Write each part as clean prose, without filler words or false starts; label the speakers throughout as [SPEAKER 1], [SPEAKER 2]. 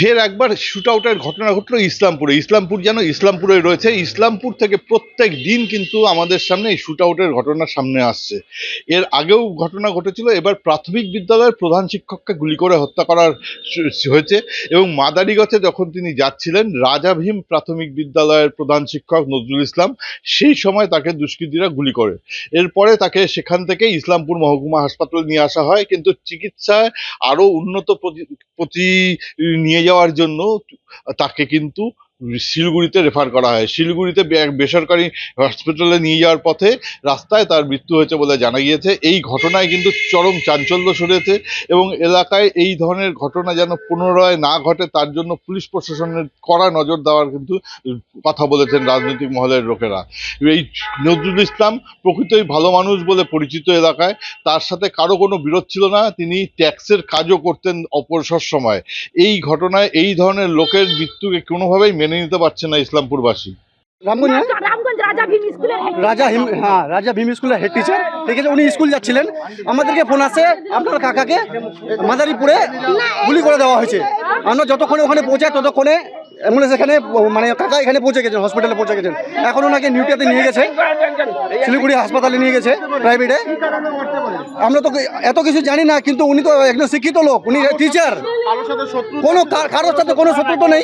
[SPEAKER 1] ফের একবার শুট আউটের ঘটনা ঘটলো ইসলামপুরে। ইসলামপুর যেন ইসলামপুরে রয়েছে, ইসলামপুর থেকে প্রত্যেক দিন কিন্তু আমাদের সামনে এই শুট আউটের ঘটনা সামনে আসছে। এর আগেও ঘটনা ঘটেছিল, এবার প্রাথমিক বিদ্যালয়ের প্রধান শিক্ষককে গুলি করে হত্যা করার হয়েছে। এবং মাদারিগঞ্জে যখন তিনি যাচ্ছিলেন, রাজা ভীম প্রাথমিক বিদ্যালয়ের প্রধান শিক্ষক নজরুল ইসলাম, সেই সময় তাকে দুষ্কৃতীরা গুলি করে। এরপরে তাকে সেখান থেকে ইসলামপুর মহকুমা হাসপাতালে নিয়ে আসা হয়, কিন্তু চিকিৎসায় আরো উন্নত প্রতি নিয়ে যাওয়ার জন্য তাকে কিন্তু শিলিগুড়িতে রেফার করা হয়। শিলিগুড়িতে বেসরকারি হসপিটালে নিয়ে যাওয়ার পথে রাস্তায় তার মৃত্যু হয়েছে বলে জানা গিয়েছে। এই ঘটনায় কিন্তু চরম চাঞ্চল্য ছড়িয়েছে এবং এলাকায় এই ধরনের ঘটনা যেন পুনরায় না ঘটে তার জন্য পুলিশ প্রশাসনের কড়া নজর দেওয়ার কিন্তু কথা বলেছেন রাজনৈতিক মহলের লোকেরা। এই নজরুল ইসলাম প্রকৃতই ভালো মানুষ বলে পরিচিত এলাকায়, তার সাথে কারো কোনো বিরোধ ছিল না, তিনি ট্যাক্সের কাজও করতেন অবসর সময়। এই ঘটনায় এই ধরনের লোকের মৃত্যুকে কোনোভাবেই মেনে নিতে পারছে না ইসলামপুরবাসী।
[SPEAKER 2] রামগঞ্জ
[SPEAKER 3] রাজা ভীম স্কুলের হেড টিচার, ঠিক আছে, উনি স্কুল যাচ্ছিলেন, আমাদেরকে ফোন আসে আপনার কাকাকে মাদারীপুরে গুলি করে দেওয়া হয়েছে। আমরা যতক্ষণে ওখানে পৌঁছাই ততক্ষণে অ্যাম্বুলেন্স এখানে, মানে কাকা এখানে পৌঁছে গেছেন, হসপিটালে পৌঁছে গেছেন। এখন ওনাকে নিউটিয়াতে নিয়ে গেছে, শিলিগুড়ি হাসপাতালে নিয়ে গেছে প্রাইভেটে। আমরা তো এত কিছু জানি না, কিন্তু উনি তো একজন শিক্ষিত লোক, উনি টিচার, কোনো কারোর সাথে কোনো শত্রুতা নেই,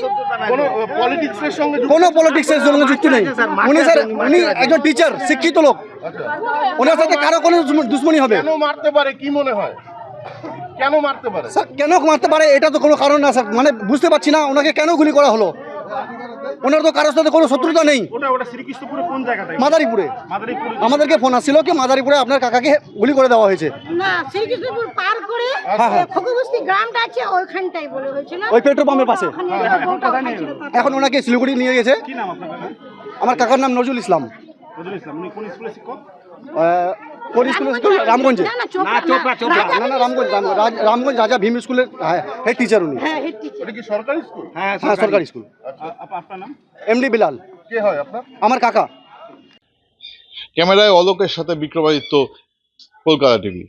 [SPEAKER 3] কোনো পলিটিক্সের সঙ্গে যুক্ত নেই। উনি স্যার, উনি একজন টিচার, শিক্ষিত লোক, ওনার সাথে কারো কোনো দুশ্মনী হবে?
[SPEAKER 4] কেন মারতে পারে কি মনে হয়? কেন মারতে পারে
[SPEAKER 3] স্যার? কেন মারতে পারে এটা তো কোনো কারণ না স্যার, মানে বুঝতে পারছি না ওনাকে কেন গুলি করা হলো। ওনার তো কারোর সাথে কোনো শত্রুতা নেই।
[SPEAKER 4] ওটা শ্রীকৃষ্ণপুরে কোন জায়গাটায়?
[SPEAKER 3] মাদারীপুরে। আমাদেরকে ফোন আসছিল কি মাদারীপুরে আপনার কাকাকে গুলি করে দেওয়া হয়েছে।
[SPEAKER 2] না, শ্রীকৃষ্ণপুর পার করে খগবস্তি গ্রামটা আছে, ওইখানটাই বলে হয়েছিল,
[SPEAKER 3] ওই পেট্রোল পাম্পের পাশে। এখন ওনাকে শিলিগুড়ি নিয়ে গেছে।
[SPEAKER 4] কি নাম আপনার কাকা?
[SPEAKER 3] আমার কাকার নাম নজরুল ইসলাম।
[SPEAKER 4] নজরুল ইসলাম। উনি কোন স্কুলের শিক্ষক?
[SPEAKER 3] কোন স্কুলে? রামগঞ্জে।
[SPEAKER 2] না, চোপড়া।
[SPEAKER 3] না, রামগঞ্জ রাজা ভীম স্কুলের হেড টিচার উনি।
[SPEAKER 2] হ্যাঁ, হেড টিচার।
[SPEAKER 4] এটা কি সরকারি স্কুল?
[SPEAKER 3] হ্যাঁ, সরকারি স্কুল।
[SPEAKER 4] আপনার নাম?
[SPEAKER 3] এমডি বিলাল।
[SPEAKER 4] কে হয় আপনার?
[SPEAKER 3] আমার কাকা।
[SPEAKER 1] ক্যামেরায় অলোকের সাথে বিক্রমাদিত্য, কলকাতা টিভি।